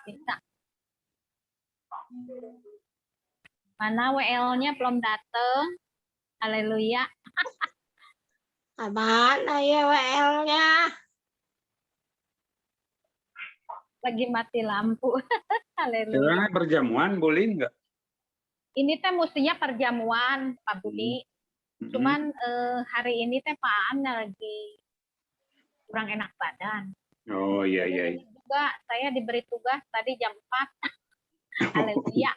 Bisa. Mana WL-nya belum datang? Haleluya. Mana ya WL-nya? Lagi mati lampu. Haleluya. Sekarang perjamuan boleh nggak? Ini teh mestinya perjamuan, Pak Budi. Cuman hari ini teh Pak An lagi kurang enak badan. Oh iya. Juga saya diberi tugas tadi jam 4. Haleluya.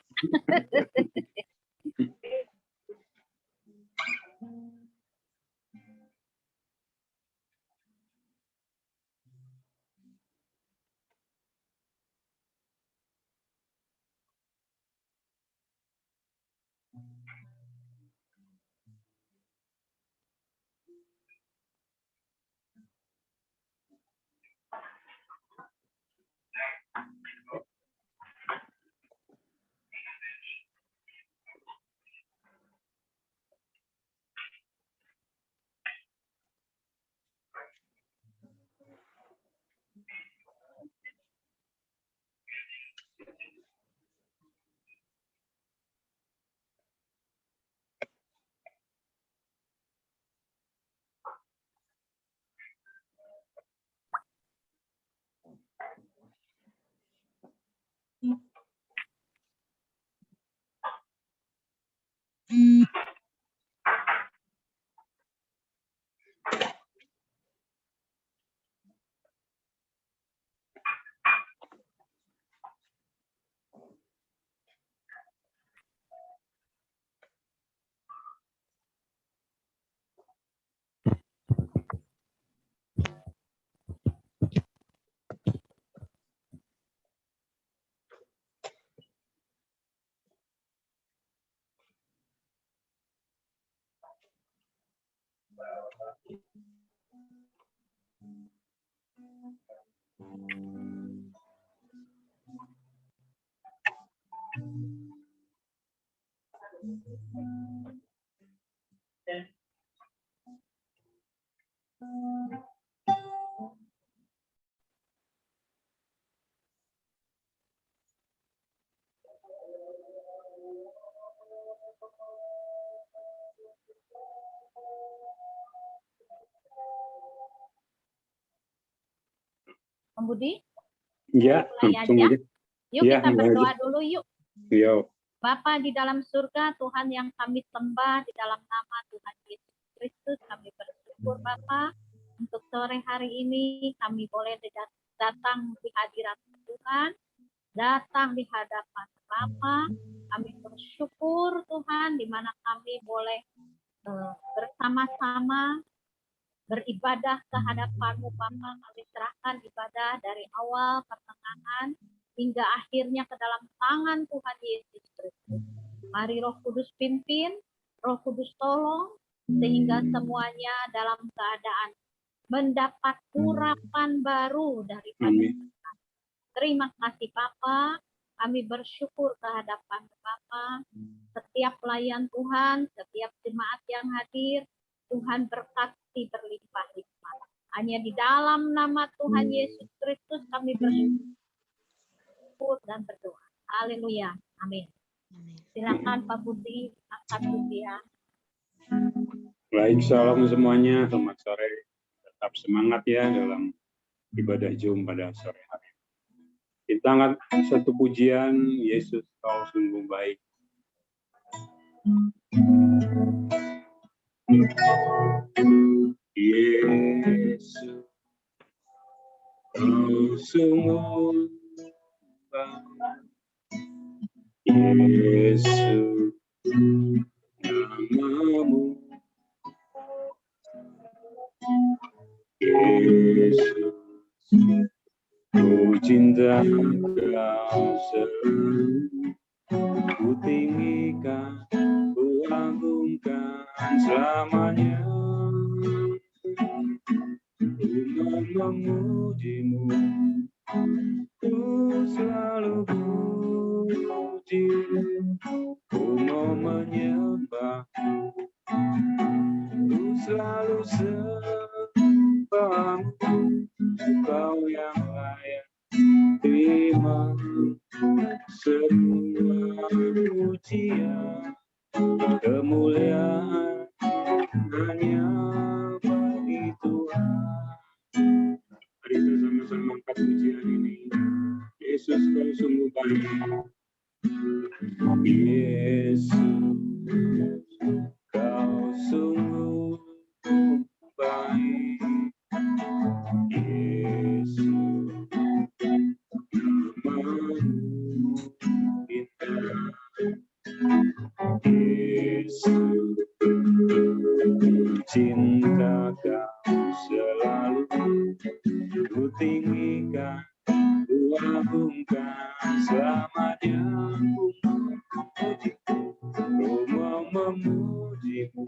Om Budi? Iya, langsung aja. Yuk ya, kita berdoa dulu yuk. Yo. Bapa di dalam surga, Tuhan yang kami sembah di dalam nama Tuhan Yesus Kristus, kami bersyukur Bapa untuk sore hari ini kami boleh datang di hadirat Tuhan, datang di hadapan Bapa. Kami bersyukur Tuhan di mana kami boleh bersama-sama beribadah ke hadapan-Mu Bapa. Kami serahkan ibadah dari awal, pertengahan, hingga akhirnya ke dalam tangan Tuhan Yesus Kristus. Mari Roh Kudus pimpin, Roh Kudus tolong, sehingga semuanya dalam keadaan mendapat urapan baru daripada Tuhan. Terima kasih Bapa, kami bersyukur ke hadapan Bapa. Setiap pelayan Tuhan, setiap jemaat yang hadir, Tuhan berkati berlimpah-limpah. Hanya di dalam nama Tuhan Yesus Kristus kami bersyukur dan berdoa. Haleluya. Amin. Silakan Pak Budi, angkat Budi ya. Baik, salam semuanya. Selamat sore. Tetap semangat ya dalam ibadah Zoom pada sore hari. Kita angkat satu pujian, Yesus kau sungguh baik. Yesus kau sungguh baik. Yesus namamu. Yesus ku cinta kau selalu, ku tinggikan, ku agungkan selamanya. Ku memujimu, ku selalu puji, ku mau menyembah, ku selalu sembahmu kemuliaan hanya bagi Tuhan. Mari kita sama-sama angkat pujian ini. Yesus, kau sungguh baik. Yesus, kau sungguh baik. Yesus, namamu indah. Yesus, cinta kau selalu ku tinggikan, ku agungkan, selamanya ku mau memujimu,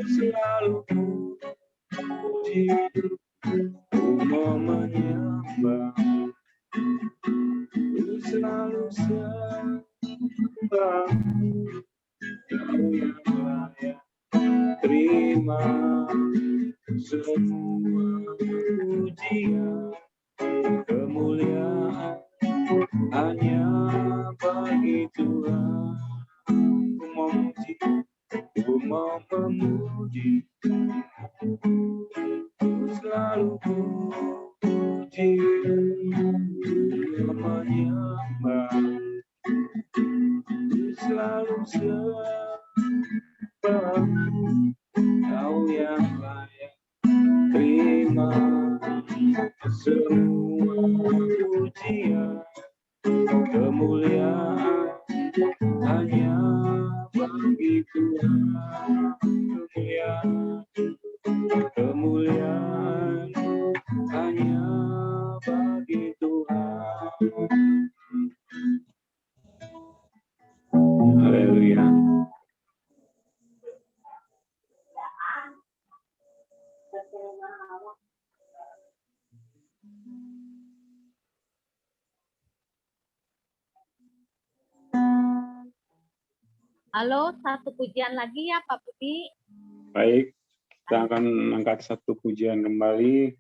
selalu puji, ku mau menyembah, ku selalu sembah, kau yang layak terima semua pujian, kemuliaan hanya bagi Tuhan. Ku mau memuji, ku selalu puji, menyembah, ku selalu sembah, kau yang layak terima semua pujian, kemuliaan hanya bagi Tuhan. Kemuliaan hanya bagi Tuhan. Haleluya. Halo, satu pujian lagi ya Pak Budi. Baik, kita akan angkat satu pujian kembali.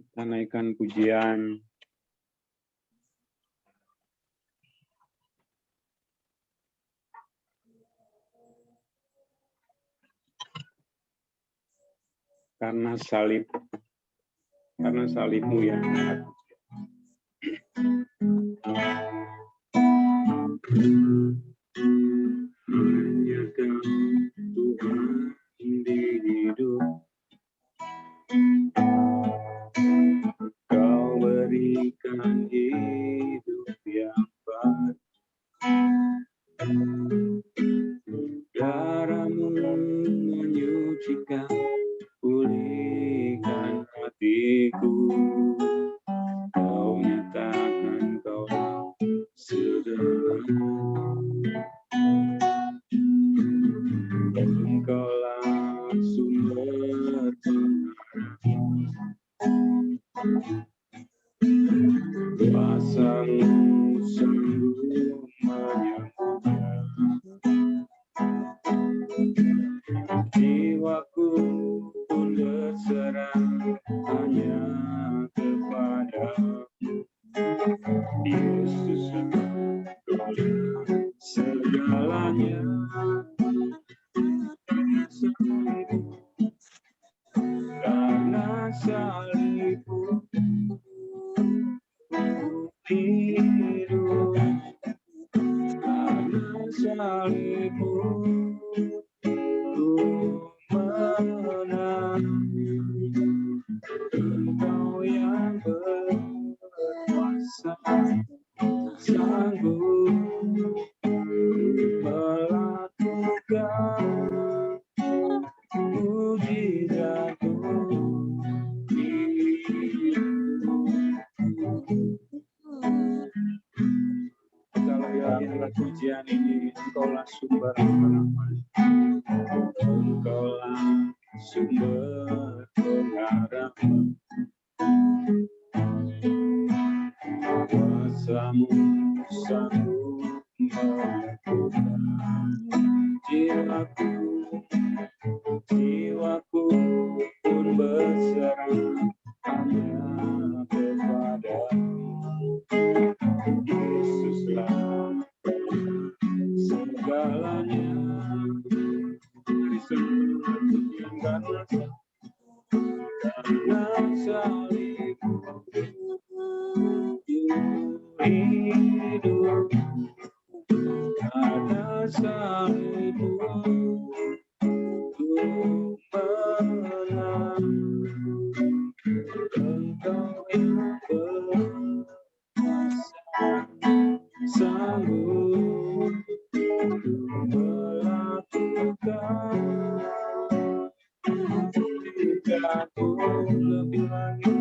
Kita naikkan pujian. Karena salibmu yang hanya Tuhan di hidup, kau berikan hidup yang baru, darahmu menyucikan, pulihkan hatiku, kau nyatakan kau segalanya, engkaulah sumber kuasamu sanggup menyembuhkan, jiwaku pun berserah hanya kepadamu. Yesus, segalanya, karena salibmu hidup, karena salibmu ku menang, engkau yang berkuasa sanggup melakukan mujizatmu. Kalau yang pujian ini, engkaulah sumber harapan, engkaulah sumber pengharapan, kuasamu sanggup menyembuhkan, jiwaku pun berserah hanya kepadamu. Yesuslah segalanya, dari semua yang karena salibmu hidup, karena salibmu menang. Engkau yang berkuasa, sanggup melakukan aku lebih lagi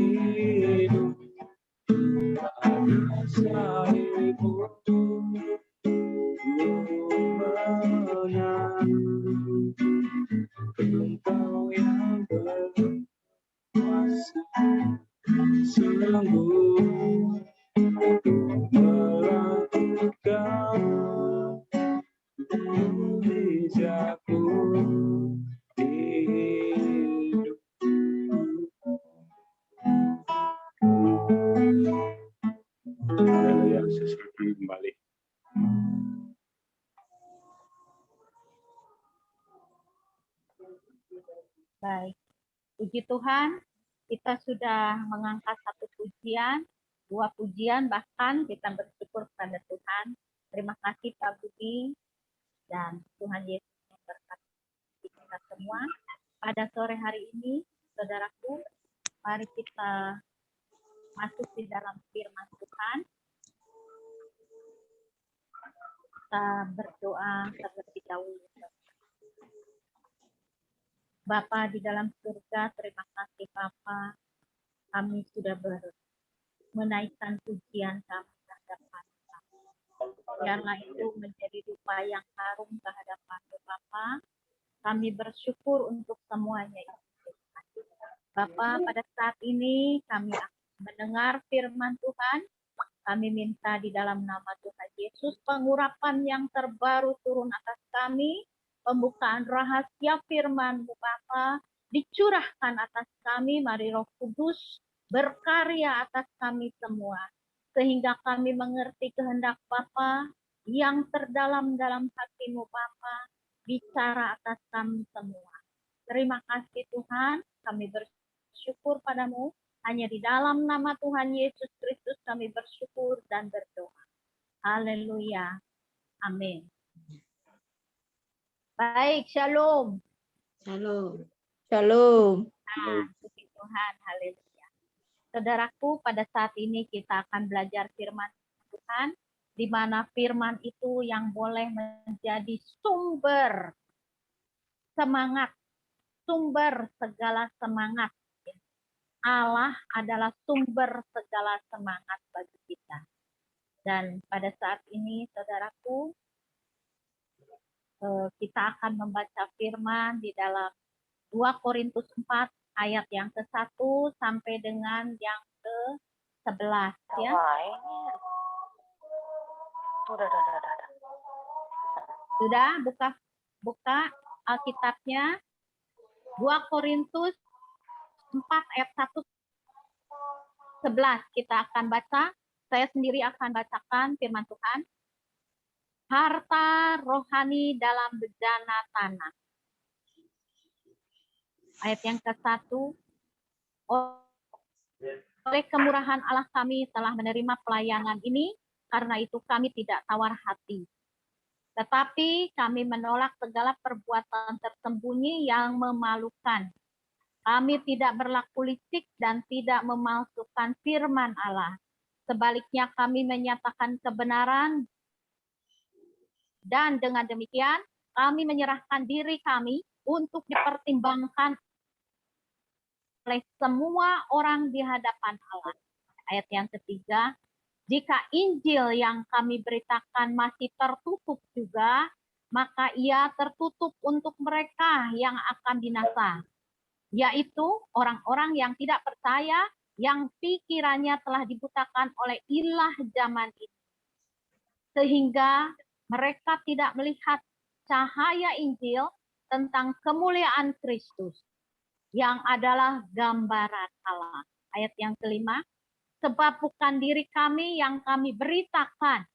hidup karena salibmu menang. Engkau yang berkuasa, sanggup melakukan mujizatku hidup. Haleluya, sesuatu kembali. Baik, puji Tuhan, kita sudah mengangkat satu pujian, 2 pujian, bahkan kita bersyukur pada Tuhan. Terima kasih Pak Budi, dan Tuhan Yesus memberkati kita semua. Pada sore hari ini, saudaraku, mari kita masuk di dalam firman Tuhan. Kita berdoa terlebih dahulu. Bapa di dalam surga, terima kasih Bapa, kami sudah menaikkan pujian kami ke hadapan Bapa. Biarlah itu menjadi dupa yang harum ke hadapan Bapa. Kami bersyukur untuk semuanya. Bapa, pada saat ini kami akan mendengar firman Tuhan. Kami minta di dalam nama Tuhan Yesus, pengurapan yang terbaru turun atas kami. Pembukaan rahasia firman-Mu Bapa dicurahkan atas kami, mari Roh Kudus berkarya atas kami semua, sehingga kami mengerti kehendak Bapa yang terdalam dalam hati-Mu Bapa, bicara atas kami semua. Terima kasih Tuhan, kami bersyukur padamu, hanya di dalam nama Tuhan Yesus Kristus kami bersyukur dan berdoa. Haleluya, amin. Baik, shalom. Shalom. Shalom. Nah, puji Tuhan, haleluya. Saudaraku, pada saat ini kita akan belajar firman Tuhan, di mana firman itu yang boleh menjadi sumber semangat, sumber segala semangat. Allah adalah sumber segala semangat bagi kita. Dan pada saat ini, saudaraku, kita akan membaca firman di dalam 2 Korintus 4 ayat yang ke-1 sampai dengan yang ke-11 ya. Sudah buka Alkitabnya 2 Korintus 4 ayat 1 11 kita akan baca. Saya sendiri akan bacakan firman Tuhan. Harta rohani dalam bejana tanah. Ayat yang ke-1. Oleh kemurahan Allah kami telah menerima pelayanan ini, karena itu kami tidak tawar hati. Tetapi kami menolak segala perbuatan tersembunyi yang memalukan. Kami tidak berlaku licik dan tidak memalsukan firman Allah. Sebaliknya kami menyatakan kebenaran, dan dengan demikian kami menyerahkan diri kami untuk dipertimbangkan oleh semua orang di hadapan Allah. Ayat yang ketiga, jika Injil yang kami beritakan masih tertutup juga, maka ia tertutup untuk mereka yang akan binasa, yaitu orang-orang yang tidak percaya, yang pikirannya telah dibutakan oleh ilah zaman ini, sehingga mereka tidak melihat cahaya Injil tentang kemuliaan Kristus, yang adalah gambaran Allah. Ayat yang kelima, Sebab bukan diri kami yang kami beritakan,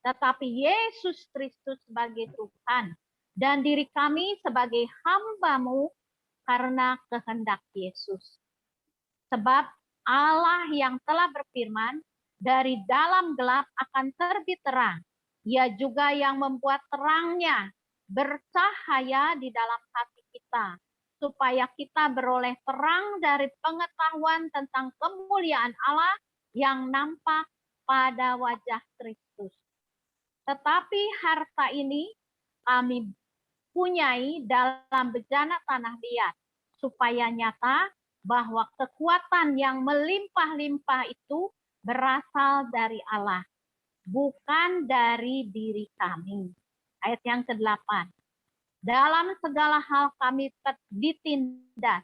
tetapi Yesus Kristus sebagai Tuhan, dan diri kami sebagai hamba-Mu karena kehendak Yesus. Sebab Allah yang telah berfirman, dari dalam gelap akan terbit terang. Ia juga yang membuat terangnya bercahaya di dalam hati kita, supaya kita beroleh terang dari pengetahuan tentang kemuliaan Allah yang nampak pada wajah Kristus. Tetapi harta ini kami punyai dalam bejana tanah liat, supaya nyata bahwa kekuatan yang melimpah-limpah itu berasal dari Allah, bukan dari diri kami. Ayat yang ke-8. Dalam segala hal kami ditindas,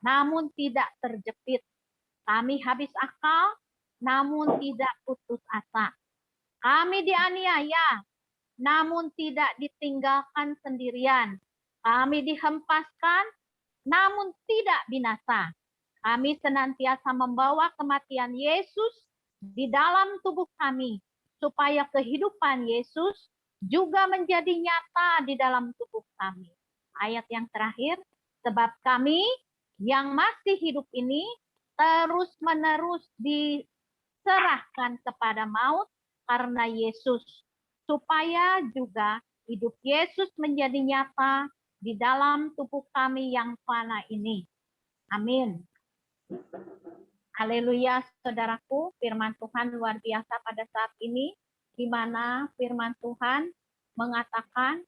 namun tidak terjepit. Kami habis akal, namun tidak putus asa. Kami dianiaya, namun tidak ditinggalkan sendirian. Kami dihempaskan, namun tidak binasa. Kami senantiasa membawa kematian Yesus di dalam tubuh kami, supaya kehidupan Yesus juga menjadi nyata di dalam tubuh kami. Ayat yang terakhir, sebab kami yang masih hidup ini terus-menerus diserahkan kepada maut karena Yesus, supaya juga hidup Yesus menjadi nyata di dalam tubuh kami yang fana ini. Amin. Haleluya, saudaraku, firman Tuhan luar biasa pada saat ini, di mana firman Tuhan mengatakan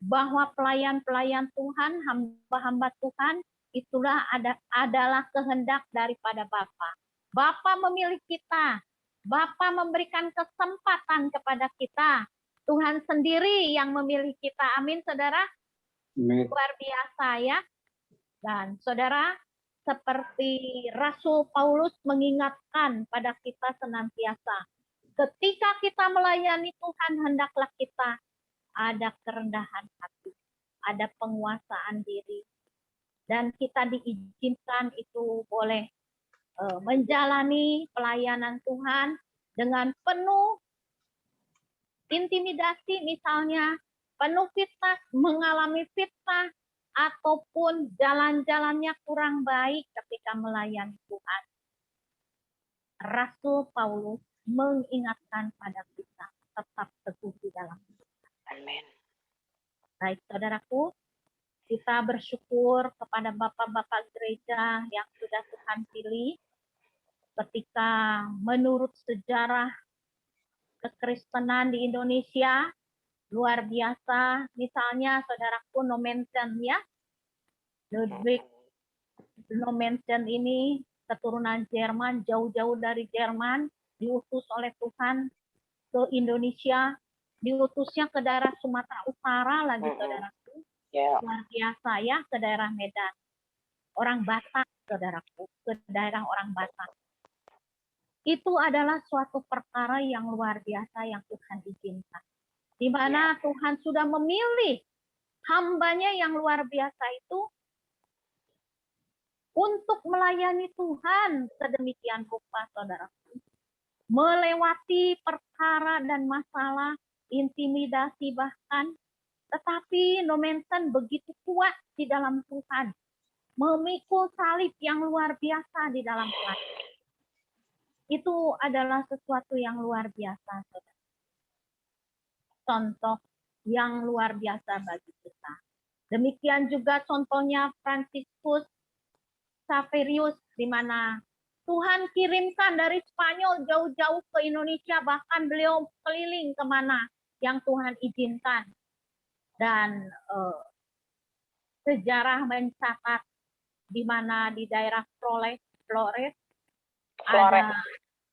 bahwa pelayan-pelayan Tuhan, hamba-hamba Tuhan, itulah adalah kehendak daripada Bapa. Bapa memilih kita, Bapa memberikan kesempatan kepada kita. Tuhan sendiri yang memilih kita. Amin, saudara. Luar biasa ya. Dan saudara, seperti Rasul Paulus mengingatkan pada kita senantiasa, ketika kita melayani Tuhan, hendaklah kita ada kerendahan hati, ada penguasaan diri, dan kita diizinkan itu boleh menjalani pelayanan Tuhan dengan penuh intimidasi, misalnya penuh fitnah, mengalami fitnah, ataupun jalan-jalannya kurang baik ketika melayani Tuhan. Rasul Paulus mengingatkan pada kita tetap teguh di dalam Tuhan. Amin. Baik, saudaraku, kita bersyukur kepada bapak-bapak gereja yang sudah Tuhan pilih ketika menurut sejarah kekristenan di Indonesia luar biasa. Misalnya saudaraku Nomensen ya, Ludwig Nomensen ini keturunan Jerman, jauh-jauh dari Jerman, diutus oleh Tuhan ke Indonesia, diutusnya ke daerah Sumatera Utara lagi, saudaraku. Luar biasa ya, ke daerah Medan. Orang Batak, saudaraku, ke daerah orang Batak. Itu adalah suatu perkara yang luar biasa yang Tuhan izinkan. Di mana Tuhan sudah memilih hambanya yang luar biasa itu untuk melayani Tuhan sedemikian rupa, saudaraku. Melewati perkara dan masalah, intimidasi bahkan, tetapi Nomensen begitu kuat di dalam Tuhan. Memikul salib yang luar biasa di dalam Tuhan. Itu adalah sesuatu yang luar biasa, saudara. Contoh yang luar biasa bagi kita. Demikian juga contohnya Franciscus Xaverius, di mana Tuhan kirimkan dari Spanyol jauh-jauh ke Indonesia, bahkan beliau keliling kemana yang Tuhan izinkan. Dan sejarah mencatat di mana di daerah Flores ada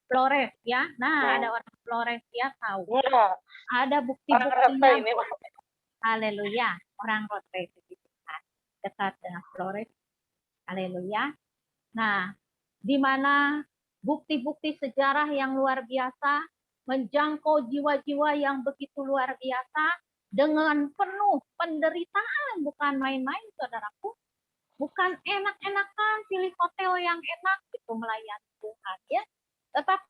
Flores ya. Nah, ada orang Flores ya, tahu. Ada bukti-buktinya. Haleluya, orang Rote dekat dengan Flores. Haleluya. Nah, di mana bukti-bukti sejarah yang luar biasa menjangkau jiwa-jiwa yang begitu luar biasa dengan penuh penderitaan, bukan main-main, saudaraku. Bukan enak-enakan pilih hotel yang enak itu melayani Tuhan ya. Tetapi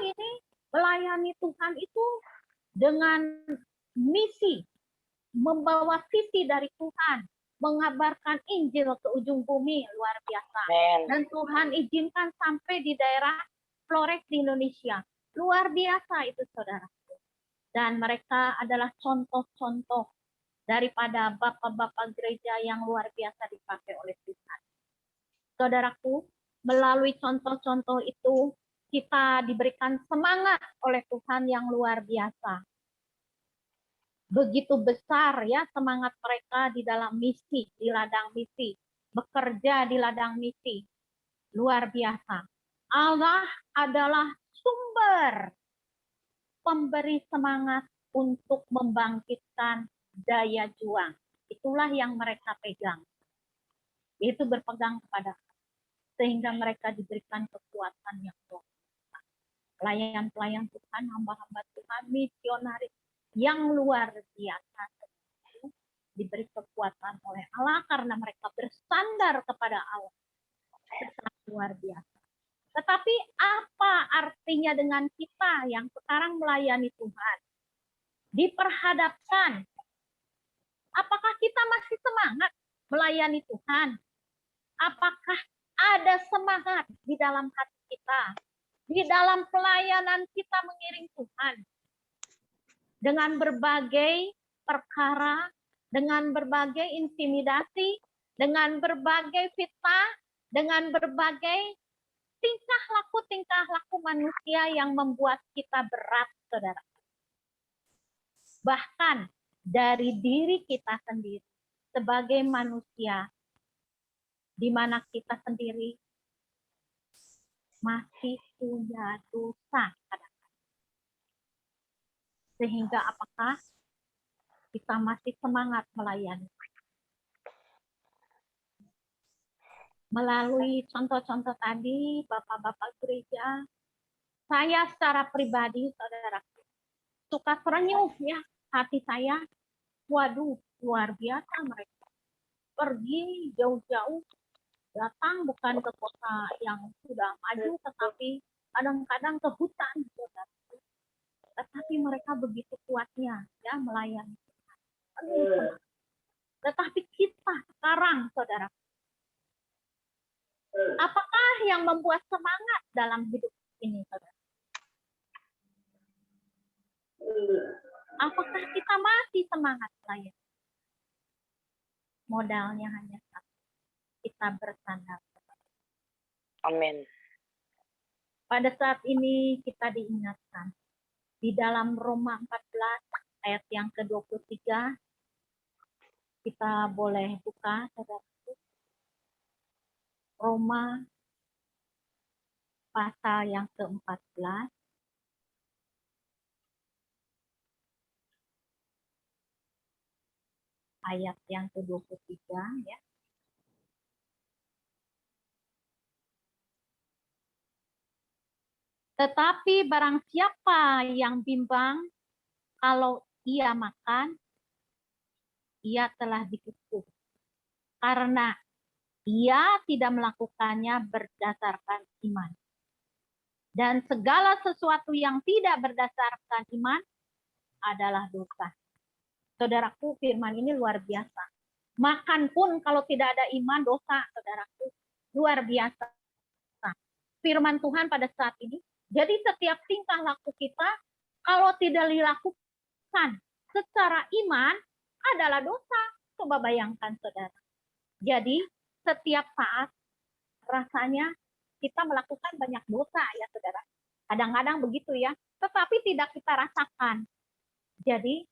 ini melayani Tuhan itu dengan misi, membawa visi dari Tuhan, mengabarkan Injil ke ujung bumi, luar biasa. Amen. Dan Tuhan izinkan sampai di daerah Flores di Indonesia. Luar biasa itu, saudara. Dan mereka adalah contoh-contoh daripada bapak-bapak gereja yang luar biasa dipakai oleh Tuhan. Saudaraku, melalui contoh-contoh itu, kita diberikan semangat oleh Tuhan yang luar biasa. Begitu besar ya semangat mereka di dalam misi, di ladang misi, bekerja di ladang misi. Luar biasa. Allah adalah sumber pemberi semangat untuk membangkitkan daya juang. Itulah yang mereka pegang. Itu berpegang kepada sehingga mereka diberikan kekuatan yang luar biasa. Pelayan-pelayan Tuhan, hamba-hamba Tuhan, misionaris yang luar biasa diberi kekuatan oleh Allah karena mereka bersandar kepada Allah. Sangat luar biasa. Tetapi apa artinya dengan kita yang sekarang melayani Tuhan? Diperhadapkan, apakah kita masih semangat melayani Tuhan? Apakah ada semangat di dalam hati kita? Di dalam pelayanan kita mengiring Tuhan? Dengan berbagai perkara, dengan berbagai intimidasi, dengan berbagai fitnah, dengan berbagai tingkah laku manusia yang membuat kita berat, saudara. Bahkan dari diri kita sendiri sebagai manusia, di mana kita sendiri masih punya dosa. Sehingga apakah kita masih semangat melayani? Melalui contoh-contoh tadi, bapak-bapak gereja, saya secara pribadi, saudara, suka terenyuh ya hati saya. Waduh, luar biasa mereka. Pergi jauh-jauh, datang bukan ke kota yang sudah maju, tetapi kadang-kadang ke hutan, saudara. Tetapi mereka begitu kuatnya ya melayani. Tetapi kita sekarang, saudara, apakah yang membuat semangat dalam hidup ini, saudara? Apakah kita masih semangat melayani? Modalnya hanya satu, kita bersandar. Amin. Pada saat ini kita diingatkan di dalam Roma 14 ayat yang ke-23, kita boleh buka, saudara. Roma pasal yang ke-14 ayat yang ke-23 ya. Tetapi barang siapa yang bimbang kalau ia makan, ia telah dihukum. Karena ia tidak melakukannya berdasarkan iman. Dan segala sesuatu yang tidak berdasarkan iman adalah dosa. Saudaraku, firman ini luar biasa. Makan pun kalau tidak ada iman, dosa, saudaraku. Luar biasa. Firman Tuhan pada saat ini. Jadi setiap tingkah laku kita, kalau tidak dilakukan secara iman, adalah dosa. Coba bayangkan, saudara. Jadi setiap saat rasanya kita melakukan banyak dosa ya, saudara. Kadang-kadang begitu ya. Tetapi tidak kita rasakan. Jadi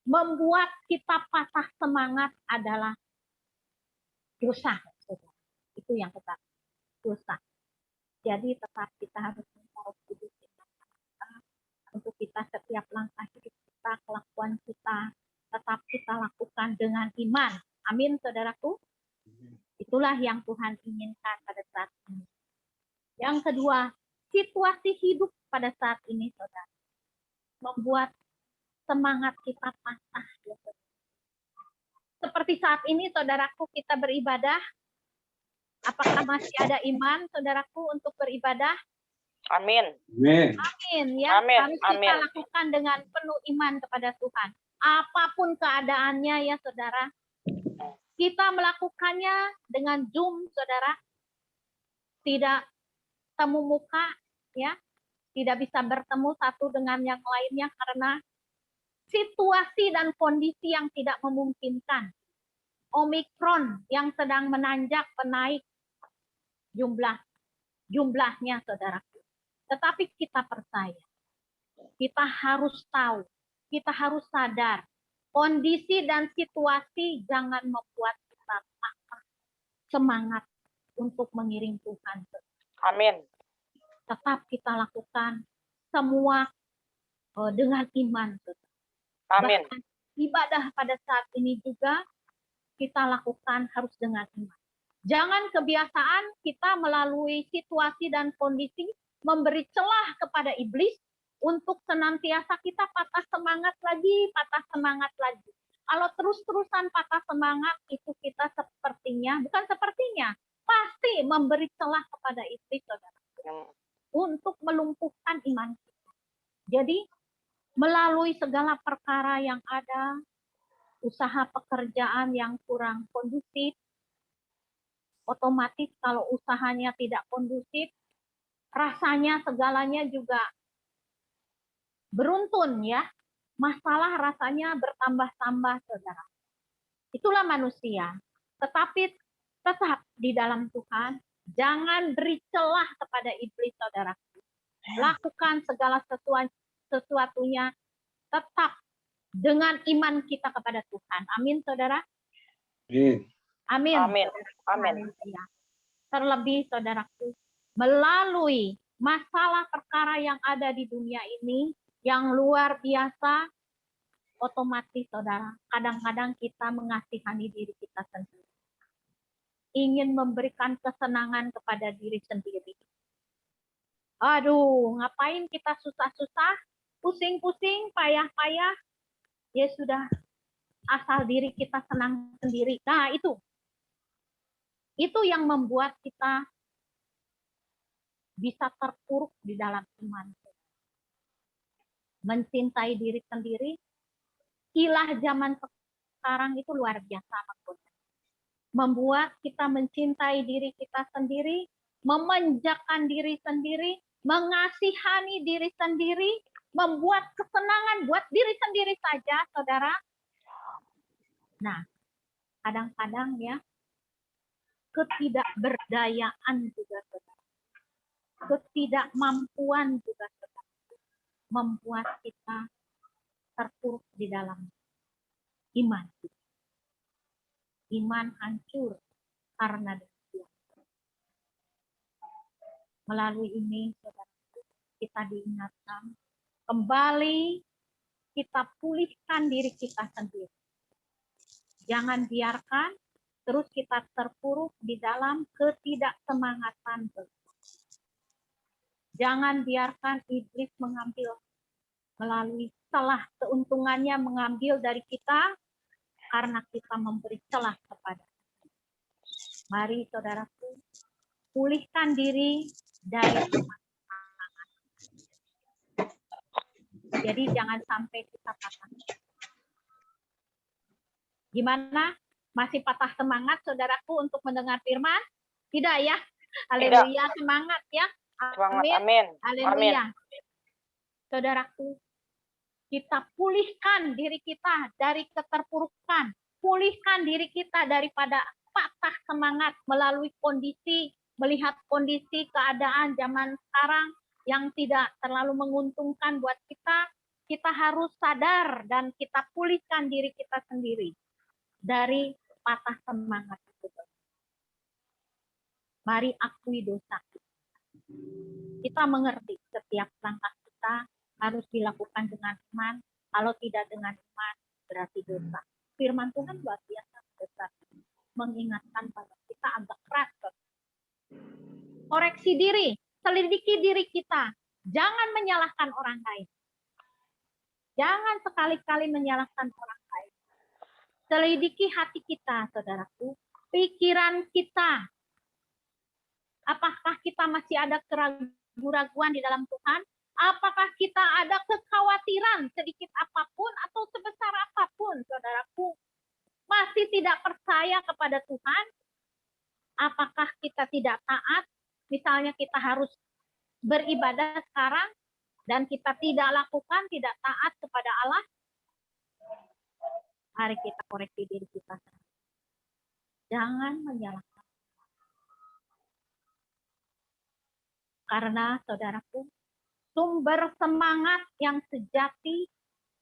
membuat kita patah semangat adalah dosa. Itu yang kita dosa. Jadi tetap kita harus hidup kita untuk kita setiap langkah hidup kita, kelakuan kita tetap kita lakukan dengan iman. Amin, saudaraku. Itulah yang Tuhan inginkan pada saat ini. Yang kedua, situasi hidup pada saat ini, saudara, membuat semangat kita patah. Seperti saat ini, saudaraku, kita beribadah. Apakah masih ada iman, saudaraku, untuk beribadah? Amin. Amin. Amin ya. Amin, Harus kita amin. lakukan dengan penuh iman kepada Tuhan. Apapun keadaannya ya saudara. Kita melakukannya dengan Zoom saudara. Tidak temu muka ya. Tidak bisa bertemu satu dengan yang lainnya karena situasi dan kondisi yang tidak memungkinkan. Omikron yang sedang menanjak menaik jumlahnya saudara. Tetapi kita percaya. Kita harus tahu, kita harus sadar, kondisi dan situasi jangan membuat kita patah semangat untuk mengiring Tuhan. Amin. Tetap kita lakukan semua dengan iman. Amin. Bahkan ibadah pada saat ini juga kita lakukan harus dengan iman. Jangan kebiasaan kita melalui situasi dan kondisi memberi celah kepada iblis untuk senantiasa kita patah semangat lagi. Kalau terus-terusan patah semangat, itu kita bukan sepertinya, pasti memberi celah kepada iblis, saudara, untuk melumpuhkan iman kita. Jadi, melalui segala perkara yang ada, usaha pekerjaan yang kurang kondusif, otomatis kalau usahanya tidak kondusif, rasanya segalanya juga beruntun ya. Masalah rasanya bertambah-tambah, saudara. Itulah manusia. Tetapi tetap di dalam Tuhan, jangan beri celah kepada iblis, saudara. Lakukan segala sesuatunya tetap dengan iman kita kepada Tuhan. Amin, saudara. Amin. Amin. Amin. Ya. Terlebih, saudaraku, melalui masalah perkara yang ada di dunia ini, yang luar biasa, otomatis, saudara, kadang-kadang kita mengasihani diri kita sendiri. Ingin memberikan kesenangan kepada diri sendiri. Aduh, ngapain kita susah-susah, pusing-pusing, payah-payah, ya sudah, asal diri kita senang sendiri. Nah, itu yang membuat kita bisa terpuruk di dalam iman. Mencintai diri sendiri, ilah zaman sekarang itu luar biasa. Membuat kita mencintai diri kita sendiri, memanjakan diri sendiri, mengasihani diri sendiri, membuat kesenangan buat diri sendiri saja, saudara. Nah, kadang-kadang ya, ketidakberdayaan juga, saudara. Ketidakmampuan juga, saudara, membuat kita terpuruk di dalam iman. Iman hancur karena demikian. Melalui ini, saudara, kita diingatkan kembali kita pulihkan diri kita sendiri. Jangan biarkan terus kita terpuruk di dalam ketidaksemangatan. Jangan biarkan iblis mengambil melalui celah keuntungannya, mengambil dari kita karena kita memberi celah kepada. Mari, saudaraku, pulihkan diri dari semangat. Jadi jangan sampai kita patah. Gimana? Masih patah semangat, saudaraku, untuk mendengar firman? Tidak ya? Haleluya, semangat ya. Amin. Haleluya. Saudaraku, kita pulihkan diri kita dari keterpurukan. Pulihkan diri kita daripada patah semangat melalui kondisi, melihat kondisi keadaan zaman sekarang yang tidak terlalu menguntungkan buat kita. Kita harus sadar dan kita pulihkan diri kita sendiri dari patah semangat itu. Mari akui dosa kita. Kita mengerti setiap langkah kita harus dilakukan dengan iman. Kalau tidak dengan iman, berarti dosa. Firman Tuhan luar biasa besar, mengingatkan bahwa kita agak keras. Koreksi diri, selidiki diri kita. Jangan menyalahkan orang lain. Jangan sekali-kali menyalahkan orang lain. Selidiki hati kita, saudaraku. Pikiran kita. Apakah kita masih ada keraguan keraguan di dalam Tuhan? Apakah kita ada kekhawatiran sedikit apapun atau sebesar apapun, saudaraku? Masih tidak percaya kepada Tuhan? Apakah kita tidak taat? Misalnya kita harus beribadah sekarang dan kita tidak lakukan, tidak taat kepada Allah. Mari kita koreksi diri kita. Jangan menyalahkan. Karena saudaraku, sumber semangat yang sejati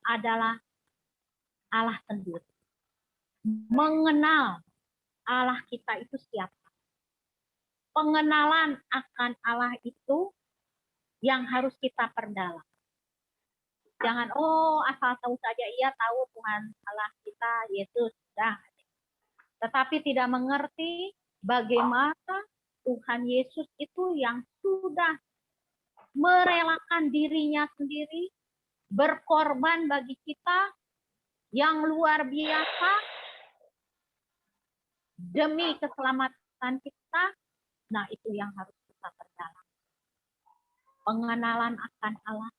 adalah Allah sendiri. Mengenal Allah kita itu siapa. Pengenalan akan Allah itu yang harus kita perdalam. Jangan, asal tahu saja, iya tahu Tuhan Allah kita, Yesus, sudah. Tetapi tidak mengerti bagaimana Tuhan Yesus itu yang sudah merelakan dirinya sendiri, berkorban bagi kita yang luar biasa demi keselamatan kita. Nah, itu yang harus kita perdalam. Pengenalan akan Allah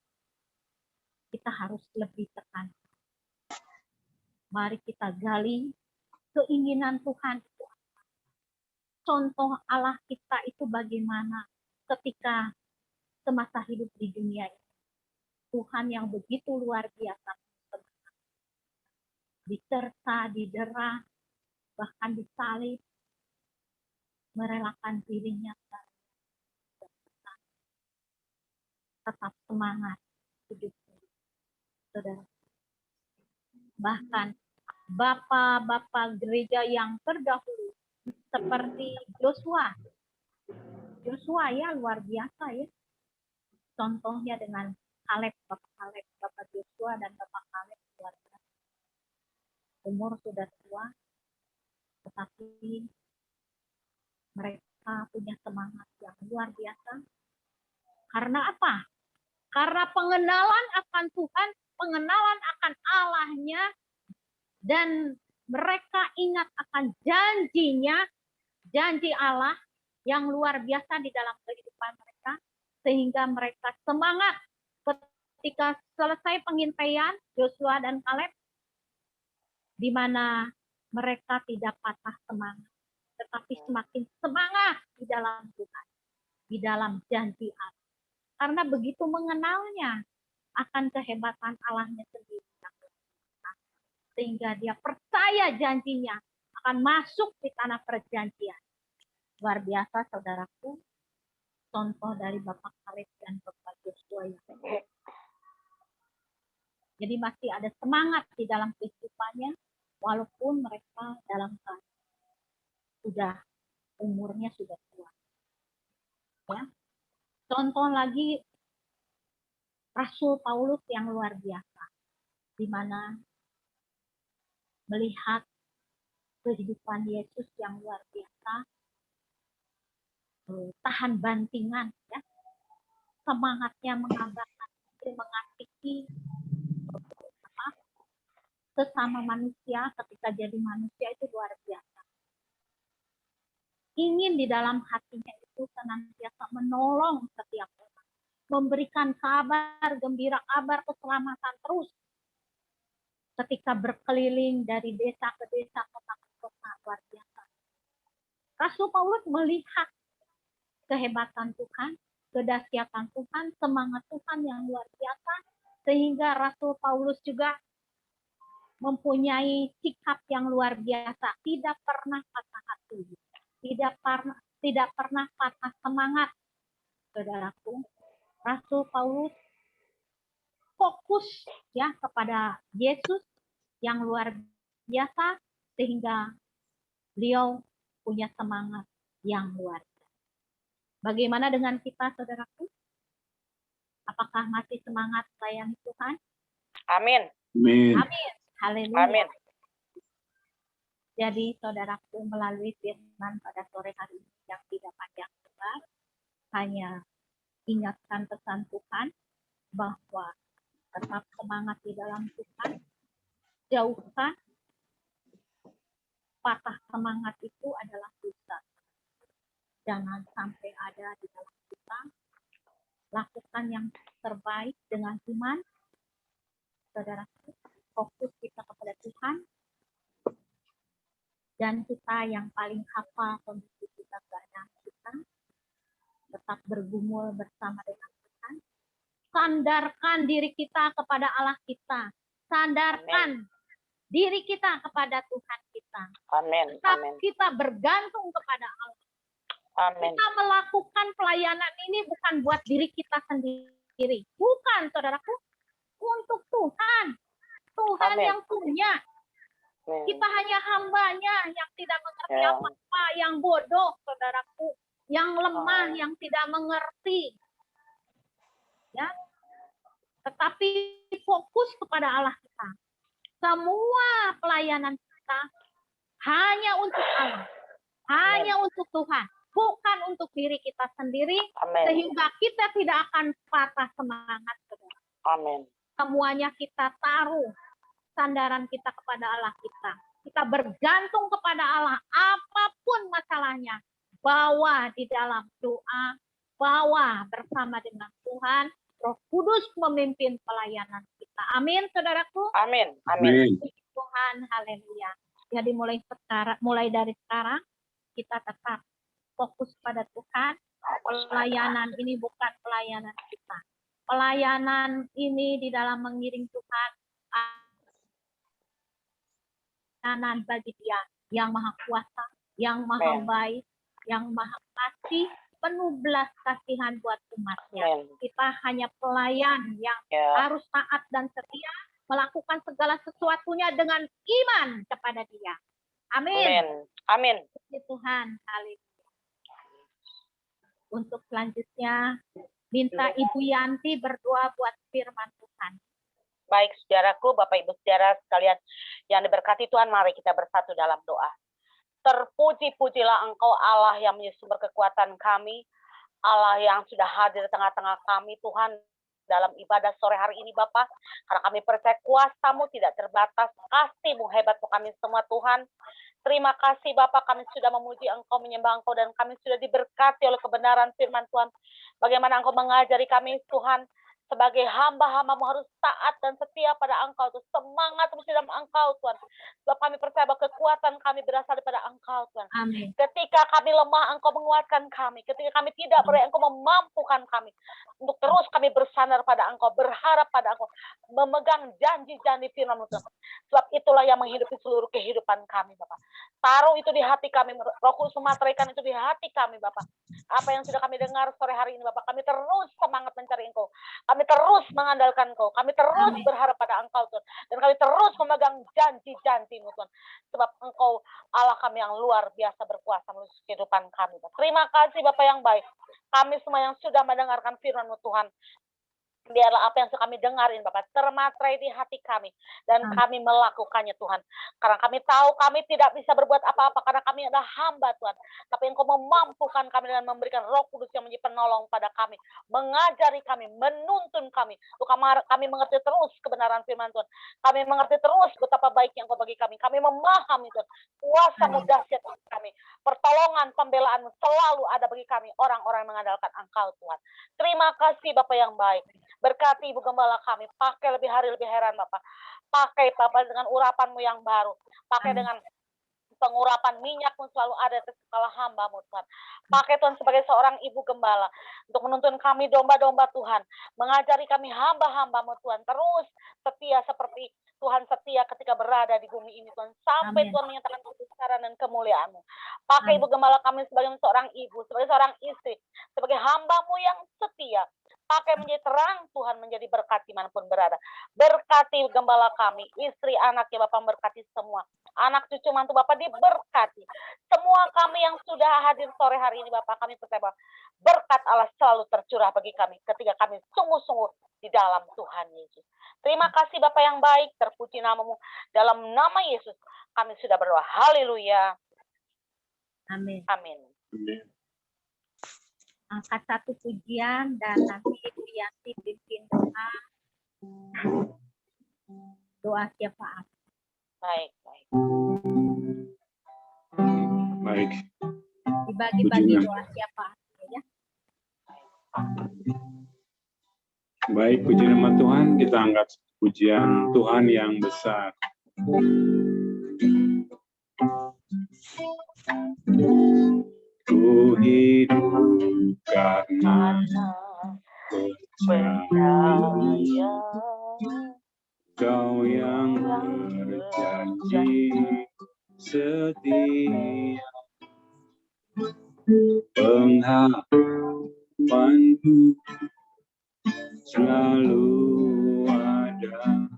kita harus lebih tekan. Mari kita gali keinginan Tuhan itu. Contoh Allah kita itu bagaimana ketika semasa hidup di dunia ini. Tuhan yang begitu luar biasa. Diterta, didera, bahkan disalib, merelakan dirinya. Tetap semangat hidup. Saudara. Bahkan bapak-bapak gereja yang terdahulu seperti Yosua. Yosua ya luar biasa ya. Contohnya dengan Bapak Yosua dan Bapak Kaleb luar biasa. Umur sudah tua, tetapi mereka punya semangat yang luar biasa. Karena apa? Karena pengenalan akan Tuhan, pengenalan akan Allahnya, dan mereka ingat akan janjinya, janji Allah yang luar biasa di dalam kehidupan mereka, sehingga mereka semangat ketika selesai pengintaian Yosua dan Kaleb, di mana mereka tidak patah semangat, tetapi semakin semangat di dalam Tuhan, di dalam janji Allah. Karena begitu mengenalnya akan kehebatan Allahnya sendiri. Sehingga dia percaya janjinya akan masuk di tanah perjanjian. Luar biasa saudaraku, contoh dari Bapak Kaleb dan Bapak Yosua. Jadi masih ada semangat di dalam kehidupannya, walaupun mereka dalam umurnya sudah tua. Ya. Contoh lagi Rasul Paulus yang luar biasa, di mana melihat kehidupan Yesus yang luar biasa, tahan bantingan, ya, semangatnya mengabarkan, mengasihi sesama manusia ketika jadi manusia itu luar biasa. Ingin di dalam hatinya itu senantiasa menolong setiap orang, memberikan kabar gembira, kabar keselamatan terus. Ketika berkeliling dari desa ke desa, kota ke kota, luar biasa. Rasul Paulus melihat kehebatan Tuhan, kedahsyatan Tuhan, semangat Tuhan yang luar biasa, sehingga Rasul Paulus juga mempunyai sikap yang luar biasa, tidak pernah patah hati, tidak pernah patah semangat. Saudaraku, Rasul Paulus fokus ya kepada Yesus yang luar biasa, sehingga beliau punya semangat yang luar biasa. Bagaimana dengan kita, saudaraku? Apakah masih semangat melayani Tuhan? Amin. Amin. Amin. Haleluya. Amin. Jadi saudaraku, melalui firman pada sore hari ini yang tidak panjang lebar, hanya ingatkan pesan Tuhan bahwa tetap semangat di dalam Tuhan, jauhkan patah semangat itu adalah dosa. Jangan sampai ada di dalam kita, lakukan yang terbaik dengan iman. Saudara, fokus kita kepada Tuhan. Dan kita yang paling hafal kondisi kita, keadaan kita. Tetap bergumul bersama dengan Tuhan. Sandarkan diri kita kepada Allah kita. Sandarkan diri kita kepada Tuhan kita. Amin. Tetap Amin. kita bergantung kepada Allah. Amin. Kita melakukan pelayanan ini bukan buat diri kita sendiri. Bukan, saudaraku. Untuk Tuhan. Tuhan Amin. yang punya. Amin. Kita hanya hambanya yang tidak mengerti Ya. apa-apa, yang bodoh, saudaraku. Yang lemah, yang tidak mengerti. Ya. Tetapi fokus kepada Allah kita. Semua pelayanan kita hanya untuk Allah. Hanya untuk Tuhan. Bukan untuk diri kita sendiri. Amin. Sehingga kita tidak akan patah semangat. Saudara. Amin. Semuanya kita taruh sandaran kita kepada Allah kita. Kita bergantung kepada Allah. Apapun masalahnya. Bawa di dalam doa. Bawa bersama dengan Tuhan. Roh Kudus memimpin pelayanan kita. Amin, saudaraku. Amin. Amin. Tuhan, haleluya. Jadi mulai dari sekarang kita tetap fokus pada Tuhan. Pelayanan ini bukan pelayanan kita. Pelayanan ini di dalam mengiring Tuhan. Pelayanan bagi Dia yang Maha Kuasa, yang Maha Baik, yang Maha Kasih, penuh belas kasihan buat umatnya. Kita hanya pelayan yang harus taat dan setia, melakukan segala sesuatunya dengan iman kepada Dia. Amin. Amin. Puji Tuhan, haleluya. Untuk selanjutnya, minta Ibu Yanti berdoa buat firman Tuhan. Baik, saudaraku, Bapak Ibu saudara sekalian yang diberkati Tuhan, mari kita bersatu dalam doa. Terpuji-pujilah Engkau Allah yang menjadi sumber kekuatan kami, Allah yang sudah hadir di tengah-tengah kami, Tuhan, dalam ibadah sore hari ini, Bapak. Karena kami percaya kuasa-Mu tidak terbatas, kasih-Mu hebat untuk kami semua, Tuhan. Terima kasih, Bapak, kami sudah memuji Engkau, menyembah Engkau, dan kami sudah diberkati oleh kebenaran firman Tuhan. Bagaimana Engkau mengajari kami, Tuhan, sebagai hamba-hamba-Mu harus taat dan setia pada Engkau, Tuhan. Semangat mesti dalam Engkau, Tuhan. Sebab kami percaya bahwa kekuatan kami berasal daripada Engkau, Tuhan. Amin. Ketika kami lemah, Engkau menguatkan kami. Ketika kami tidak berdaya, Engkau memampukan kami. Untuk terus kami bersandar pada Engkau, berharap pada Engkau, memegang janji-janji firman-Mu, Tuhan. Sebab itulah yang menghidupi seluruh kehidupan kami, Bapak. Taruh itu di hati kami, Roh Kudus memateraikan itu di hati kami, Bapak. Apa yang sudah kami dengar sore hari ini, Bapak, kami terus semangat mencari Engkau. Kami terus mengandalkan Engkau. Kami terus berharap pada Engkau, Tuhan. Dan kami terus memegang janji-janji-Mu, Tuhan. Sebab Engkau Allah kami yang luar biasa berkuasa melalui kehidupan kami, Tuhan. Terima kasih, Bapak yang baik. Kami semua yang sudah mendengarkan firman-Mu, Tuhan. Biarlah apa yang sudah kami dengarin, Bapak, termaterai di hati kami. Dan kami melakukannya, Tuhan. Karena kami tahu kami tidak bisa berbuat apa-apa. Karena kami adalah hamba, Tuhan. Tapi Engkau memampukan kami dengan memberikan Roh Kudus yang menjadi penolong pada kami. Mengajari kami, menuntun kami. Untuk kami mengerti terus kebenaran firman Tuhan. Kami mengerti terus betapa baiknya Engkau bagi kami. Kami memahami, Tuhan. Kuasa-Mu dahsyat bagi kami. Pertolongan, pembelaan selalu ada bagi kami. Orang-orang yang mengandalkan Engkau, Tuhan. Terima kasih, Bapak yang baik. Berkati Ibu Gembala kami, pakai lebih hari lebih heran, Bapak. Pakai, Bapak, dengan urapan-Mu yang baru. Pakai dengan pengurapan minyak-Mu selalu ada di segala hamba-Mu, Tuhan. Pakai, Tuhan, sebagai seorang Ibu Gembala untuk menuntun kami domba-domba, Tuhan. Mengajari kami hamba-hamba-Mu, Tuhan. Terus setia seperti Tuhan setia ketika berada di bumi ini, Tuhan. Sampai Tuhan menyatakan kebesaran dan kemuliaan-Mu. Pakai Ibu Gembala kami sebagai seorang ibu, sebagai seorang istri, sebagai hamba-Mu yang setia. Pakai menjadi terang, Tuhan, menjadi berkat dimanapun berada. Berkati gembala kami, istri, anak, ya Bapak, berkati semua. Anak, cucu, mantu Bapak diberkati. Semua kami yang sudah hadir sore hari ini, Bapak, kami percaya bahwa berkat Allah selalu tercurah bagi kami ketika kami sungguh-sungguh di dalam Tuhan Yesus. Terima kasih Bapak yang baik, terpuji nama-Mu. Dalam nama Yesus kami sudah berdoa. Haleluya. Amin. Amin. Angkat satu pujian dan nanti Ibu Yanti bimbing doa. Doa syafaat. Baik. Baik. Dibagi-bagi doa syafaat, ya. Baik, puji nama Tuhan, kita angkat pujian Tuhan yang besar. Ku hidup karena percaya Kau yang berjanji setia, pengharapanku selalu ada.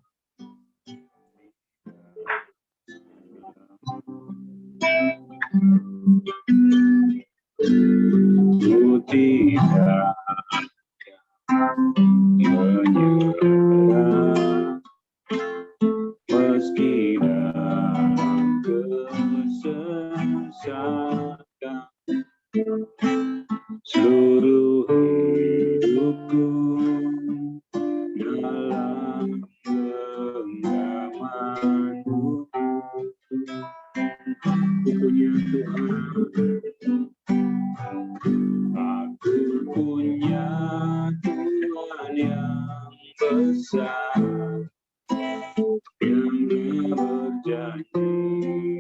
Ku tidak menyerah meski dalam kesesatan. Seluruh hidupku dalam genggaman-Mu. Aku punya Tuhan, aku punya Tuhan yang besar, yang berjanji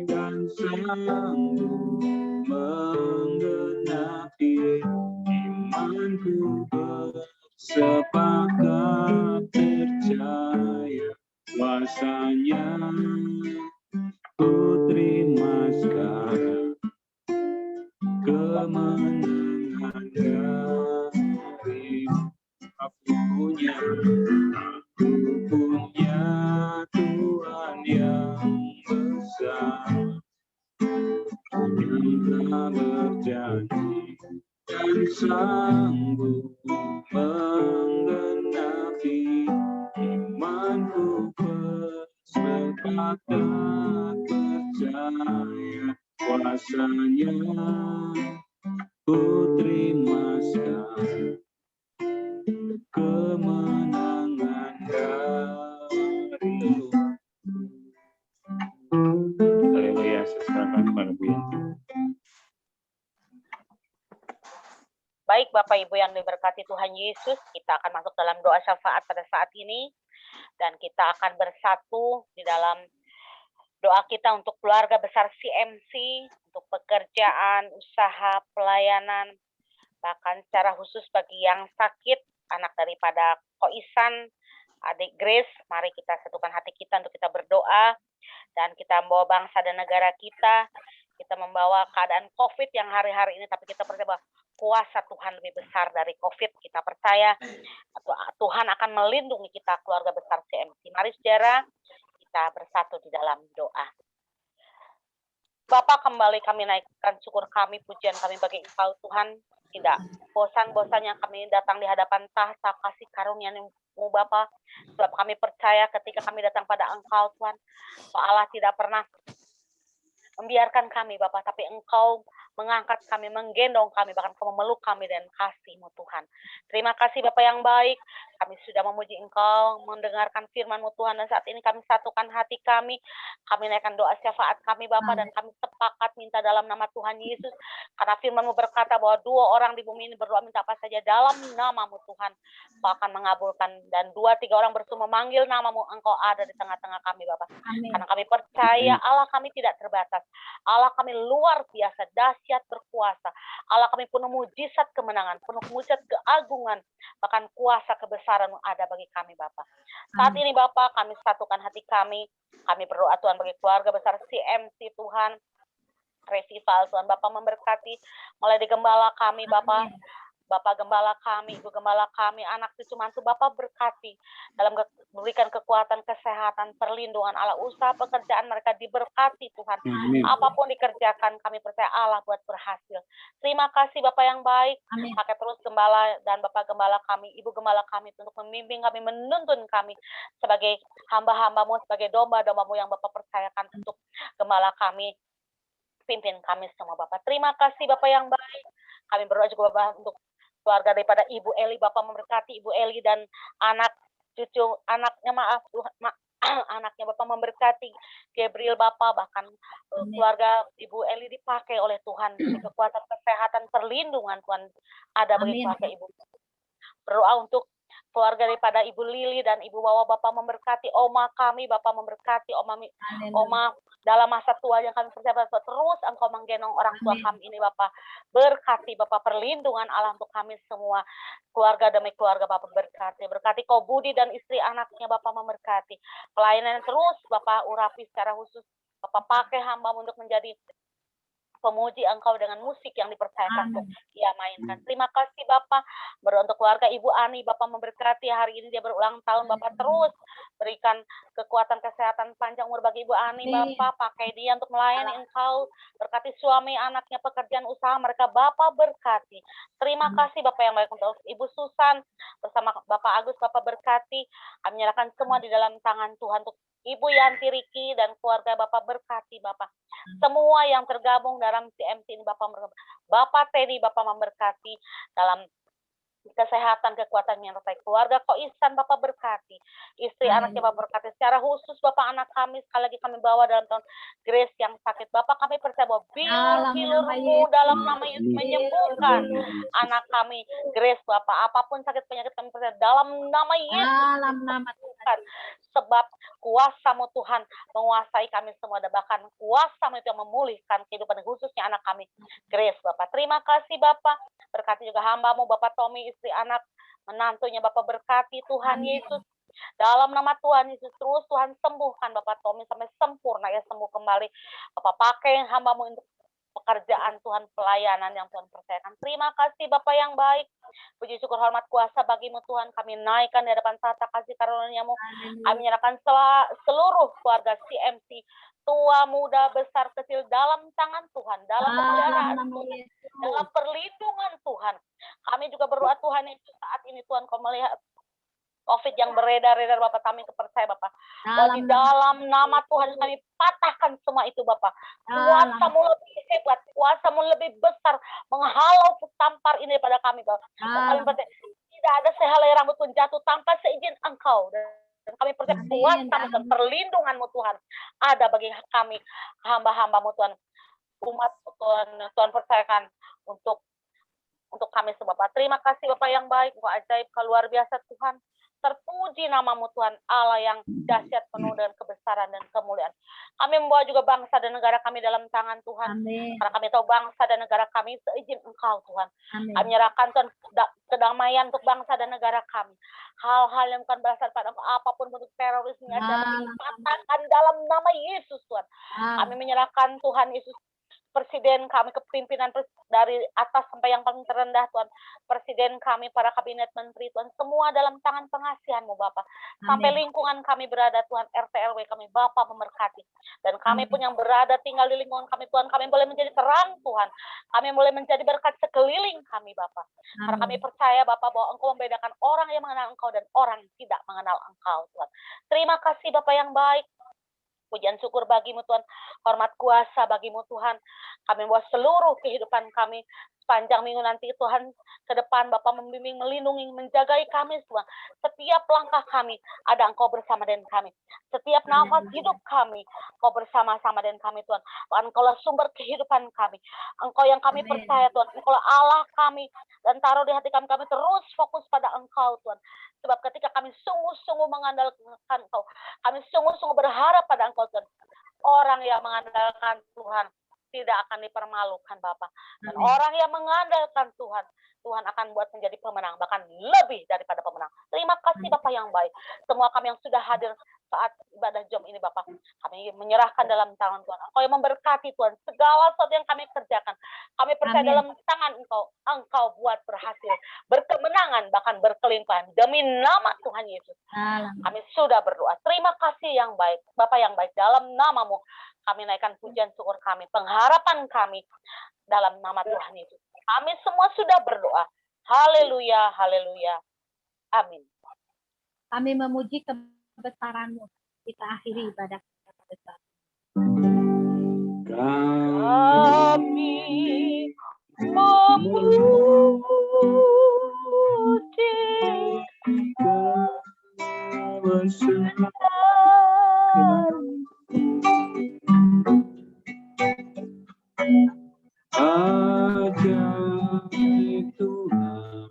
dan sanggup menggenapi imanku, bersepakat percaya kuasanya. Ku terima sekarang kemenangan dari aku punya Tuhan yang besar, yang telah berjanji dan sanggup menggenapi imanku, bersepakat percaya kuasanya. Ku terima sekarang kemenangan dari Haleluya, saya serahkan kepada Bu Yanti. Baik Bapak Ibu yang diberkati Tuhan Yesus, kita akan masuk dalam doa syafaat pada saat ini. Dan kita akan bersatu di dalam doa kita untuk keluarga besar CMC, untuk pekerjaan, usaha, pelayanan, bahkan secara khusus bagi yang sakit, anak daripada Ko Isan, adik Grace. Mari kita satukan hati kita untuk kita berdoa, dan kita membawa bangsa dan negara kita. Kita membawa keadaan COVID yang hari-hari ini, tapi kita percaya bahwa kuasa Tuhan lebih besar dari COVID. Kita percaya Tuhan akan melindungi kita, keluarga besar CMC. Mari saudara, kita bersatu di dalam doa. Bapak, kembali kami naikkan syukur kami, pujian kami bagi Engkau Tuhan. Tidak bosan-bosannya kami datang di hadapan tahta kasih karunia-Mu Bapa. Sebab kami percaya ketika kami datang pada Engkau Tuhan, Allah tidak pernah membiarkan kami Bapak, tapi Engkau mengangkat kami, menggendong kami, bahkan Engkau memeluk kami dan kasih-Mu Tuhan. Terima kasih Bapak yang baik, kami sudah memuji Engkau, mendengarkan firman-Mu Tuhan, dan saat ini kami satukan hati kami naikkan doa syafaat kami Bapak, dan kami sepakat minta dalam nama Tuhan Yesus, karena firman-Mu berkata bahwa 2 orang di bumi ini berdoa minta apa saja dalam nama-Mu Tuhan, Engkau akan mengabulkan, dan 2-3 orang bersama memanggil nama-Mu, Engkau ada di tengah-tengah kami Bapak. Amin. Karena kami percaya Allah kami tidak terbatas, Allah kami luar biasa, dahsyat, berkuasa. Allah kami penuh mujizat kemenangan, penuh mujizat keagungan, bahkan kuasa kebesaran ada bagi kami Bapak. Saat ini Bapak, kami satukan hati kami berdoa Tuhan bagi keluarga besar CMC Tuhan, Revival Tuhan, Bapak memberkati, mulai di gembala kami Bapak, Bapak gembala kami, Ibu gembala kami, anak cucu mantu Bapak berkati, dalam berikan kekuatan, kesehatan, perlindungan Allah, usaha pekerjaan mereka diberkati Tuhan. Amin. Apapun dikerjakan, kami percaya Allah buat berhasil. Terima kasih Bapak yang baik. Amin. Pakai terus gembala dan Bapak gembala kami, Ibu gembala kami untuk membimbing kami, menuntun kami sebagai hamba-hambamu, sebagai domba-dombamu yang Bapak percayakan untuk gembala kami. Pimpin kami semua Bapak. Terima kasih Bapak yang baik. Kami berdoa juga Bapak untuk keluarga daripada Ibu Eli, Bapak memberkati Ibu Eli dan anak cucu anaknya, anaknya Bapak memberkati Gabriel Bapak, bahkan keluarga Ibu Eli dipakai oleh Tuhan, kekuatan kesehatan, perlindungan Tuhan ada bagi keluarga Ibu. Berdoa untuk keluarga daripada Ibu Lili dan Ibu Wawa, Bapak memberkati Oma kami, Bapak memberkati Oma dalam masa tua yang kami percaya Bapak, terus Engkau menggendong orang tua Amin. kami ini Bapak, berkati Bapak, perlindungan Allah untuk kami semua, keluarga demi keluarga Bapak berkati Kau Budi dan istri anaknya Bapak memberkati, pelayanan terus Bapak urapi secara khusus, Bapak pakai hamba untuk menjadi pemuji Engkau dengan musik yang dipercayakan untuk Ia mainkan. Terima kasih Bapak. Untuk keluarga Ibu Ani, Bapak memberkati hari ini dia berulang tahun, Bapak terus berikan kekuatan kesehatan panjang umur bagi Ibu Ani, Bapak pakai dia untuk melayani Engkau, berkati suami, anaknya, pekerjaan usaha mereka, Bapak berkati. Terima kasih Bapak yang baik untuk Ibu Susan bersama Bapak Agus, Bapak berkati. Kami menyerahkan semua di dalam tangan Tuhan untuk Ibu Yanti Riki dan keluarga Bapak berkati Bapak. Semua yang tergabung dalam CMC ini Bapak Teddy Bapak memberkati dalam kesehatan, kekuatan yang terbaik. Keluarga Ko Ihsan Bapak berkati. Istri anaknya Bapak berkati. Secara khusus Bapak anak kami sekali lagi kami bawa dalam tahun Grace yang sakit. Bapak kami percaya bahwa bilur-bilur-Mu dalam nama Yesus menyembuhkan anak kami Grace Bapak. Apapun sakit penyakit kami percaya dalam nama Yesus. Dalam nama Tuhan. Sebab kuasa-Mu Tuhan menguasai kami semua. Dan bahkan kuasa-Mu itu yang memulihkan kehidupan khususnya anak kami Grace Bapak. Terima kasih Bapak. Berkati juga hamba-Mu Bapak Tommy, istri anak, menantunya Bapak berkati Tuhan Yesus. Dalam nama Tuhan Yesus terus Tuhan sembuhkan Bapak Tommy sampai sempurna ya sembuh kembali. Bapak pakai hamba-Mu untuk pekerjaan Tuhan, pelayanan yang Tuhan percayakan. Terima kasih Bapak yang baik. Puji syukur hormat kuasa bagi-Mu Tuhan. Kami naikkan di hadapan tahta kasih karunia-Mu. Kami menyerahkan seluruh keluarga CMC, tua, muda, besar, kecil dalam tangan Tuhan, dalam pemeliharaan Tuhan, dalam perlindungan Tuhan. Kami juga berdoa Tuhan itu saat ini Tuhan Kau melihat COVID yang beredar-edar Bapak, kami percaya Bapak. Di dalam nama Tuhan kami patahkan semua itu Bapak. Kuasa-Mu lebih hebat, Kuasa-Mu lebih besar menghalau tampar ini pada kami Bapak. Kami percaya tidak ada sehelai rambut pun jatuh tanpa seizin Engkau. Dan kami percaya kuasa dan perlindungan-Mu Tuhan ada bagi kami, hamba-hamba-Mu Tuhan. Umat Tuhan percayakan untuk kami semua Bapak. Terima kasih Bapak yang baik, Engkau ajaib, Kau luar biasa Tuhan. Terpuji nama-Mu Tuhan, Allah yang dahsyat penuh dengan kebesaran dan kemuliaan. Kami membawa juga bangsa dan negara kami dalam tangan Tuhan. Amin. Karena kami tahu bangsa dan negara kami seizin Engkau Tuhan. Amin. Kami menyerahkan Tuhan kedamaian untuk bangsa dan negara kami. Hal-hal yang bukan berasal pada Engkau, apapun bentuk terorisme ada dipatahkan dalam nama Yesus Tuhan. Kami menyerahkan Tuhan Yesus Presiden kami, kepimpinan dari atas sampai yang paling terendah Tuhan, Presiden kami, para kabinet menteri Tuhan, semua dalam tangan pengasihan-Mu Bapak. Sampai lingkungan kami berada Tuhan, RT RW kami Bapak memberkati. Dan kami pun yang berada tinggal di lingkungan kami Tuhan, kami boleh menjadi terang Tuhan. Kami boleh menjadi berkat sekeliling kami Bapak. Karena kami percaya Bapak bahwa Engkau membedakan orang yang mengenal Engkau dan orang yang tidak mengenal Engkau Tuhan. Terima kasih Bapak yang baik. Pujian syukur bagi-Mu Tuhan, hormat kuasa bagi-Mu Tuhan. Kami bawa seluruh kehidupan kami sepanjang minggu nanti Tuhan ke depan Bapak membimbing, melindungi, menjagai kami semua. Setiap langkah kami ada Engkau bersama dengan kami. Setiap nafas hidup kami Engkau bersama-sama dengan kami Tuhan. Engkaulah sumber kehidupan kami. Engkau yang kami percaya Tuhan. Engkaulah Allah kami dan taruh di hati kami terus fokus pada Engkau Tuhan. Sebab ketika kami sungguh-sungguh mengandalkan Engkau, kami sungguh-sungguh berharap pada Engkau Tuhan. Orang yang mengandalkan Tuhan tidak akan dipermalukan Bapak. Dan orang yang mengandalkan Tuhan, Tuhan akan buat menjadi pemenang, bahkan lebih daripada pemenang. Terima kasih Bapak yang baik. Semua kami yang sudah hadir saat ibadah jom ini Bapak, kami menyerahkan dalam tangan Tuhan. Engkau yang memberkati Tuhan, segala sesuatu yang kami kerjakan. Kami percaya dalam tangan Engkau, Engkau buat berhasil, berkemenangan, bahkan berkelimpahan. Demi nama Tuhan Yesus, kami sudah berdoa. Terima kasih yang baik, Bapak yang baik, dalam nama-Mu kami naikkan pujian syukur kami, pengharapan kami dalam nama Tuhan Yesus. Kami semua sudah berdoa. Haleluya, haleluya. Amin. Kami memuji kebesaran-Mu. Kita akhiri ibadah kita pada saat kami memuji ajaib Tuhan.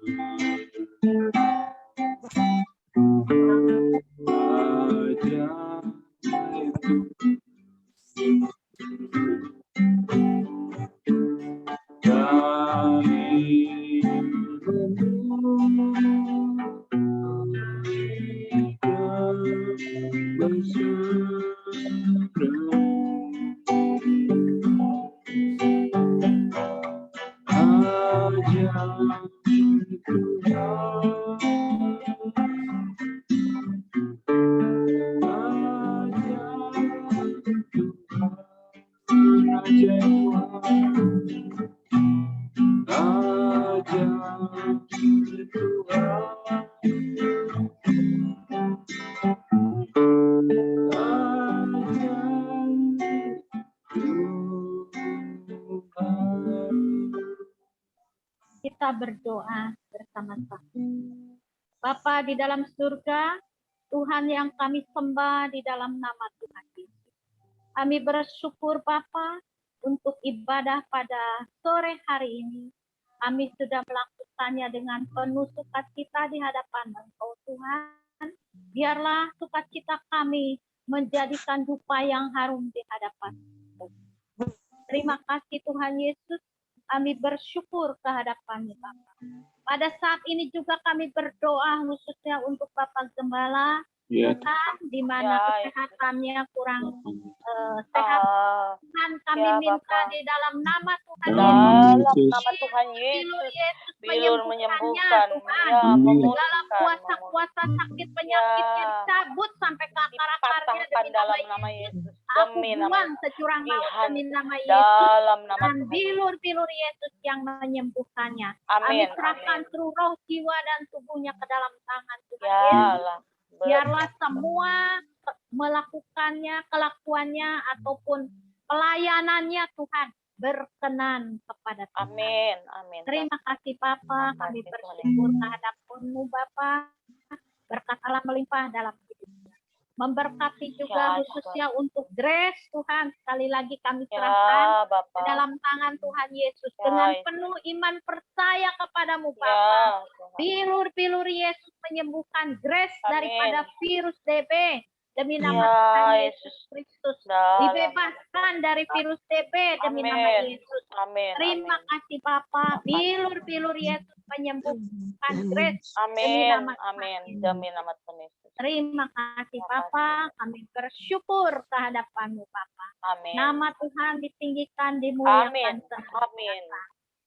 Kita berdoa bersama-sama. Bapa di dalam surga, Tuhan yang kami sembah di dalam nama Tuhan Yesus. Kami bersyukur Bapa untuk ibadah pada sore hari ini. Kami sudah melakukannya dengan penuh sukacita di hadapan Engkau Tuhan. Biarlah sukacita kami menjadikan dupa yang harum di hadapan Engkau. Terima kasih Tuhan Yesus. Kami bersyukur kehadapan-Mu Bapa. Pada saat ini juga kami berdoa khususnya untuk Bapak Gembala, Ya, Tuhan, di mana Ya, kesehatannya kurang sehat. Tuhan, kami Ya, minta Bapak. di dalam nama Tuhan dalam Yesus. nama Tuhan Bilur Yesus, Yesus bilur menyembuhkan, menyembuhkan, Tuhan. ya Amin. Segala memulihkan, kuasa-kuasa sakit penyakitnya Ya. dicabut sampai ke akar-akarnya dipatahkan demi dalam nama nama Yesus. Yesus, Aku demi nama buang securang maut Tuhan, demi nama Yesus. dalam nama Dan Tuhan. bilur-bilur Yesus yang menyembuhkannya. Kami Amin, serahkan amin. seluruh roh, jiwa, dan tubuhnya ke dalam tangan Tuhan Ya Yesus. lah, Biarlah semua melakukannya, kelakuannya, ataupun pelayanannya Tuhan berkenan kepada Tuhan. amin, amin. Terima kasih Bapa, Terima kami kasih, bersyukur kehadap-Mu Bapa. Berkat Allah melimpah dalam hidupnya. Memberkati juga Ya, khususnya untuk Grace Tuhan. Sekali lagi kami serahkan Ya ke Bapak, dalam tangan Tuhan Yesus. Ya, Dengan Yesus. penuh iman percaya kepadamu Bapa. ya Tuhan. Bilur-bilur Yesus menyembuhkan Grace Amin. daripada virus TB. Demi nama Ya, Tuhan Yesus. Yesus Kristus. Dalam Dibebaskan dari virus TB demi nama Amin. Yesus. Amin, Terima amin. kasih Bapa. Bilur-bilur Yesus menyembuhkan Grace demi Amin, nama Tuhan amin. Yesus. Demi nama Tuhan Yesus. Terima kasih Terima Bapa. Kami bersyukur kehadapan-Mu Bapa. Amin. Nama Tuhan ditinggikan, dimuliakan. Amin. senantiasa. Amin.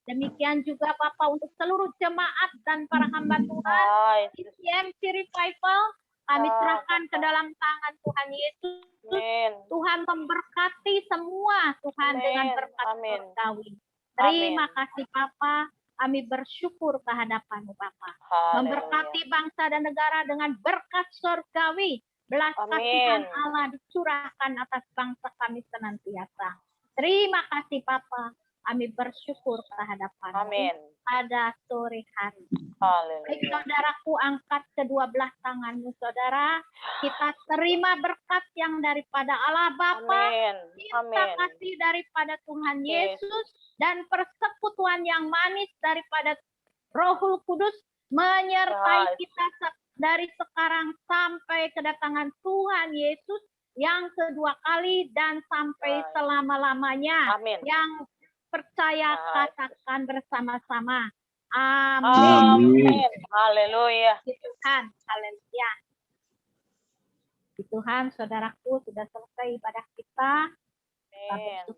Demikian juga Bapa untuk seluruh jemaat dan para hamba Tuhan. Ya, Yesus. CMC Revival kami Ya, serahkan ke Bapa. dalam tangan Tuhan Yesus. Amin. Tuhan memberkati semua Tuhan Amin. dengan berkat Amin. surgawi. Terima kasih Bapa. Kami bersyukur kehadapan-Mu Bapa. Haleluya. Memberkati bangsa dan negara dengan berkat surgawi. Belas kasihan Amin. Allah dicurahkan atas bangsa kami senantiasa. Terima kasih Bapa. Kami bersyukur kehadapan-Mu Amin. pada sore hari. Baik Haleluya. saudaraku, angkat kedua belah tanganmu saudara. Kita terima berkat yang daripada Allah Bapa, Amin. cinta Amin. kasih daripada Tuhan Yesus. Yesus, dan persekutuan yang manis daripada Rohul Kudus menyertai Ya, kita dari sekarang sampai kedatangan Tuhan Yesus yang kedua kali dan sampai Ya. selama-lamanya. Amin. Yang percaya Ya. katakan bersama-sama. Amin. Amin. Haleluya. Puji Tuhan, haleluya. Puji Tuhan, saudaraku, sudah selesai ibadah kita. Kita Amin.